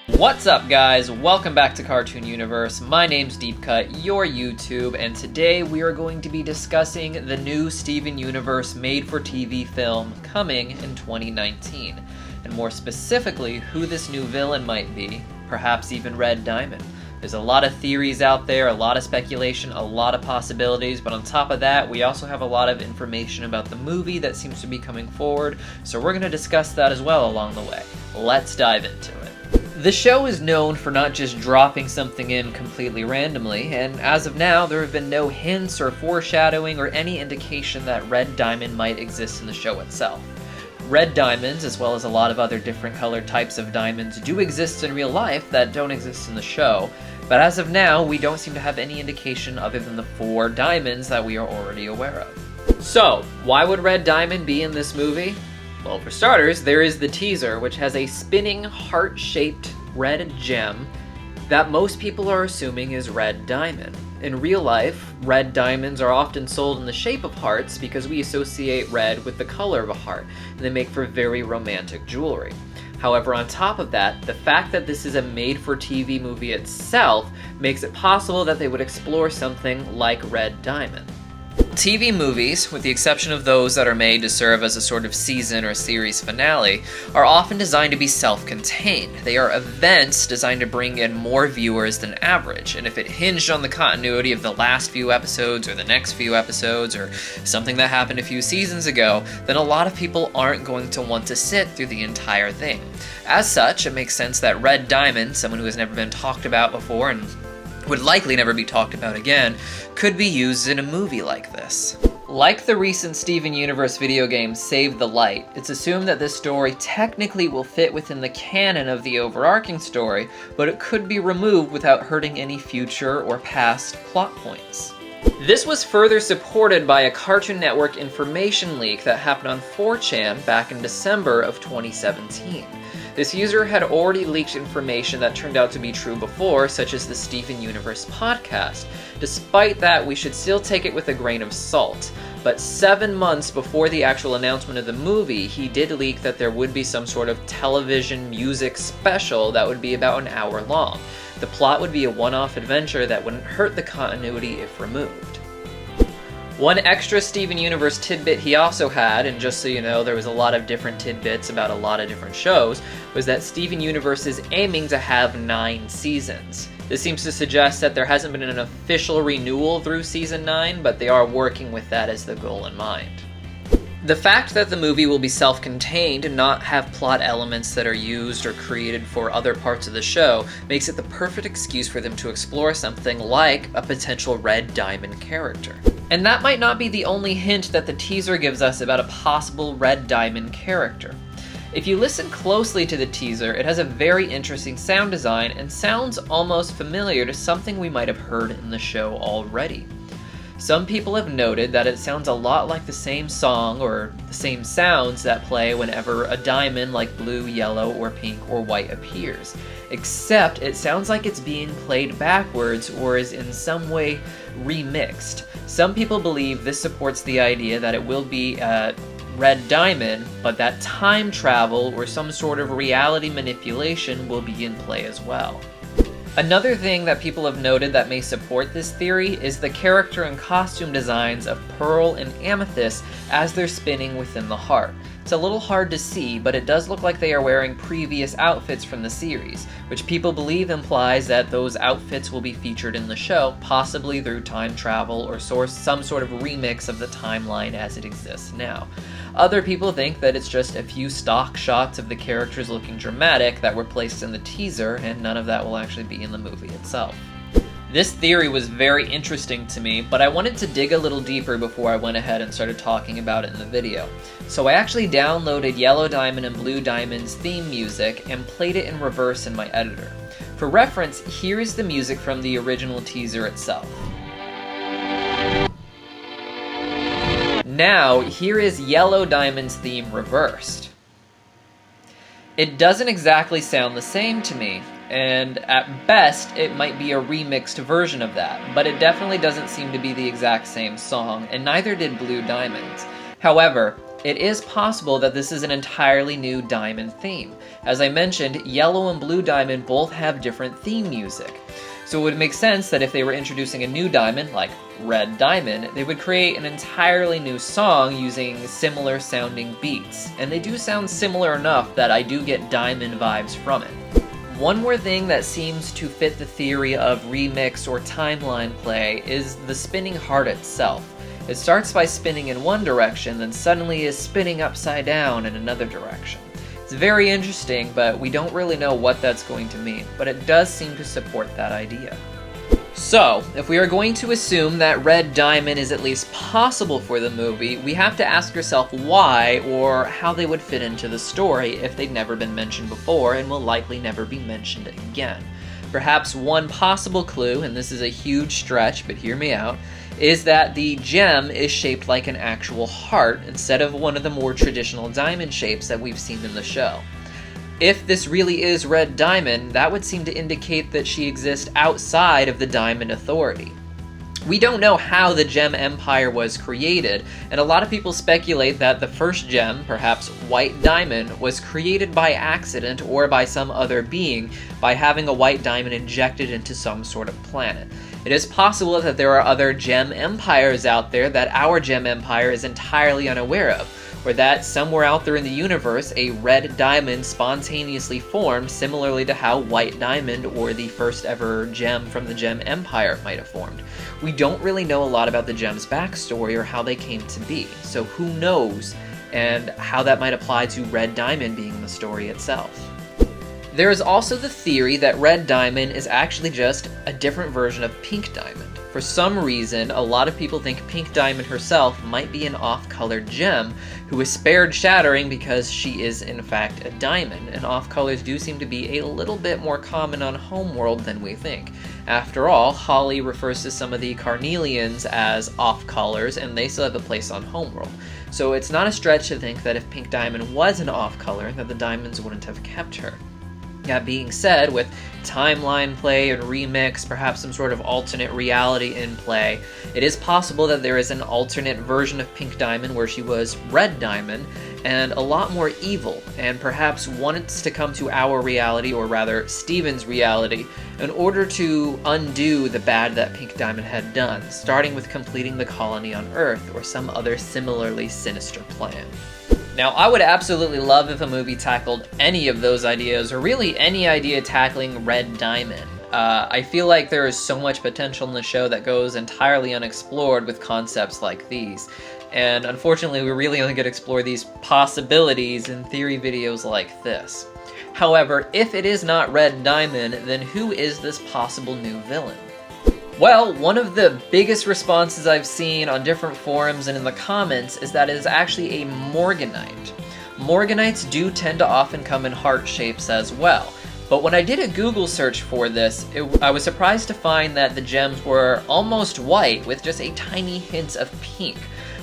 What's up, guys? Welcome back to Cartoon Universe. My name's Deepcut, your YouTube, and today we are going to be discussing the new Steven Universe made-for-TV film coming in 2019, and more specifically, who this new villain might be, perhaps even Red Diamond. There's a lot of theories out there, a lot of speculation, a lot of possibilities, but on top of that, we also have a lot of information about the movie that seems to be coming forward, so we're going to discuss that as well along the way. Let's dive into it. The show is known for not just dropping something in completely randomly, and as of now, there have been no hints or foreshadowing or any indication that Red Diamond might exist in the show itself. Red diamonds, as well as a lot of other different colored types of diamonds, do exist in real life that don't exist in the show, but as of now, we don't seem to have any indication other than the 4 diamonds that we are already aware of. So, why would Red Diamond be in this movie? Well, for starters, there is the teaser, which has a spinning, heart-shaped red gem that most people are assuming is Red Diamond. In real life, red diamonds are often sold in the shape of hearts because we associate red with the color of a heart, and they make for very romantic jewelry. However, on top of that, the fact that this is a made-for-TV movie itself makes it possible that they would explore something like Red Diamond. TV movies, with the exception of those that are made to serve as a sort of season or series finale, are often designed to be self-contained. They are events designed to bring in more viewers than average, and if it hinged on the continuity of the last few episodes or the next few episodes or something that happened a few seasons ago, then a lot of people aren't going to want to sit through the entire thing. As such, it makes sense that Red Diamond, someone who has never been talked about before and would likely never be talked about again, could be used in a movie like this. Like the recent Steven Universe video game Save the Light, it's assumed that this story technically will fit within the canon of the overarching story, but it could be removed without hurting any future or past plot points. This was further supported by a Cartoon Network information leak that happened on 4chan back in December of 2017. This user had already leaked information that turned out to be true before, such as the Steven Universe podcast. Despite that, we should still take it with a grain of salt. But 7 months before the actual announcement of the movie, he did leak that there would be some sort of television music special that would be about an hour long. The plot would be a one-off adventure that wouldn't hurt the continuity if removed. One extra Steven Universe tidbit he also had, and just so you know, there was a lot of different tidbits about a lot of different shows, was that Steven Universe is aiming to have 9 seasons. This seems to suggest that there hasn't been an official renewal through Season 9, but they are working with that as the goal in mind. The fact that the movie will be self-contained and not have plot elements that are used or created for other parts of the show makes it the perfect excuse for them to explore something like a potential Red Diamond character. And that might not be the only hint that the teaser gives us about a possible Red Diamond character. If you listen closely to the teaser, it has a very interesting sound design and sounds almost familiar to something we might have heard in the show already. Some people have noted that it sounds a lot like the same song or the same sounds that play whenever a diamond like blue, yellow, or pink or white appears, except it sounds like it's being played backwards or is in some way remixed. Some people believe this supports the idea that it will be Red Diamond, but that time travel or some sort of reality manipulation will be in play as well. Another thing that people have noted that may support this theory is the character and costume designs of Pearl and Amethyst as they're spinning within the heart. It's a little hard to see, but it does look like they are wearing previous outfits from the series, which people believe implies that those outfits will be featured in the show, possibly through time travel or some sort of remix of the timeline as it exists now. Other people think that it's just a few stock shots of the characters looking dramatic that were placed in the teaser, and none of that will actually be in the movie itself. This theory was very interesting to me, but I wanted to dig a little deeper before I went ahead and started talking about it in the video. So I actually downloaded Yellow Diamond and Blue Diamond's theme music and played it in reverse in my editor. For reference, here is the music from the original teaser itself. Now, here is Yellow Diamond's theme reversed. It doesn't exactly sound the same to me, and at best, it might be a remixed version of that, but it definitely doesn't seem to be the exact same song, and neither did Blue Diamond's. However, It is possible that this is an entirely new Diamond theme. As I mentioned, Yellow and Blue Diamond both have different theme music. So it would make sense that if they were introducing a new Diamond, like Red Diamond, they would create an entirely new song using similar sounding beats. And they do sound similar enough that I do get Diamond vibes from it. One more thing that seems to fit the theory of remix or timeline play is the spinning heart itself. It starts by spinning in one direction, then suddenly is spinning upside down in another direction. It's very interesting, but we don't really know what that's going to mean, but it does seem to support that idea. So, if we are going to assume that Red Diamond is at least possible for the movie, we have to ask ourselves why or how they would fit into the story if they'd never been mentioned before and will likely never be mentioned again. Perhaps one possible clue, and this is a huge stretch, but hear me out, is that the gem is shaped like an actual heart instead of one of the more traditional diamond shapes that we've seen in the show. If this really is Red Diamond, that would seem to indicate that she exists outside of the Diamond Authority. We don't know how the Gem Empire was created, and a lot of people speculate that the first gem, perhaps White Diamond, was created by accident or by some other being by having a white diamond injected into some sort of planet. It is possible that there are other gem empires out there that our Gem Empire is entirely unaware of, or that somewhere out there in the universe a red diamond spontaneously formed similarly to how White Diamond or the first ever gem from the Gem Empire might have formed. We don't really know a lot about the gem's backstory or how they came to be, so who knows, and how that might apply to Red Diamond being the story itself. There is also the theory that Red Diamond is actually just a different version of Pink Diamond. For some reason, a lot of people think Pink Diamond herself might be an off-colored gem who is spared shattering because she is in fact a diamond, and off-colors do seem to be a little bit more common on Homeworld than we think. After all, Holly refers to some of the Carnelians as off-colors, and they still have a place on Homeworld. So it's not a stretch to think that if Pink Diamond was an off-color, that the diamonds wouldn't have kept her. That being said, with timeline play and remix, perhaps some sort of alternate reality in play, it is possible that there is an alternate version of Pink Diamond where she was Red Diamond, and a lot more evil, and perhaps wants to come to our reality, or rather Steven's reality, in order to undo the bad that Pink Diamond had done, starting with completing the colony on Earth, or some other similarly sinister plan. Now, I would absolutely love if a movie tackled any of those ideas, or really any idea tackling Red Diamond. I feel like there is so much potential in the show that goes entirely unexplored with concepts like these. And unfortunately, we really only get to explore these possibilities in theory videos like this. However, if it is not Red Diamond, then who is this possible new villain? Well, one of the biggest responses I've seen on different forums and in the comments is that it is actually a Morganite. Morganites do tend to often come in heart shapes as well, but when I did a Google search for this, I was surprised to find that the gems were almost white with just a tiny hint of pink,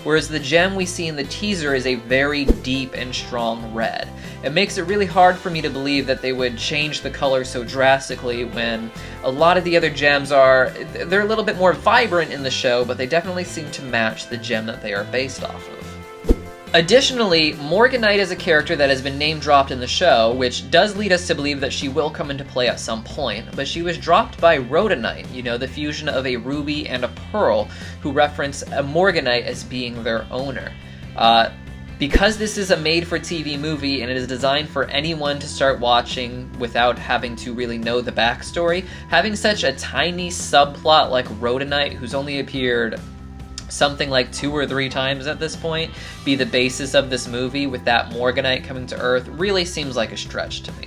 whereas the gem we see in the teaser is a very deep and strong red. It makes it really hard for me to believe that they would change the color so drastically when a lot of the other gems they're a little bit more vibrant in the show, but they definitely seem to match the gem that they are based off of. Additionally, Morganite is a character that has been name-dropped in the show, which does lead us to believe that she will come into play at some point, but she was dropped by Rhodonite, you know, the fusion of a ruby and a pearl, who reference a Morganite as being their owner. Because this is a made-for-TV movie and it is designed for anyone to start watching without having to really know the backstory, having such a tiny subplot like Rhodonite, who's only appeared something like 2 or 3 times at this point, be the basis of this movie with that Morganite coming to Earth really seems like a stretch to me.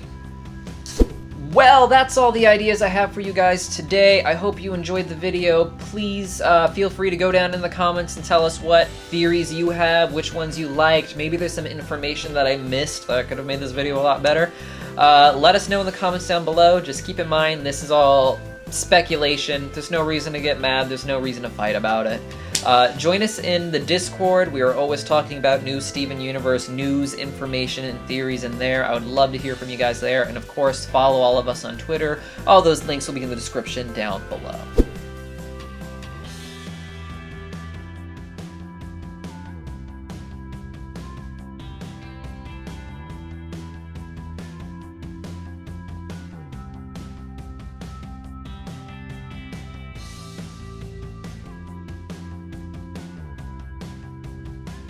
Well, that's all the ideas I have for you guys today. I hope you enjoyed the video. Please feel free to go down in the comments and tell us what theories you have, which ones you liked. Maybe there's some information that I missed that could have made this video a lot better. Let us know in the comments down below. Just keep in mind, this is all speculation. There's no reason to get mad. There's no reason to fight about it. Join us in the Discord. We are always talking about new Steven Universe news, information, and theories in there. I would love to hear from you guys there. And of course, follow all of us on Twitter. All those links will be in the description down below.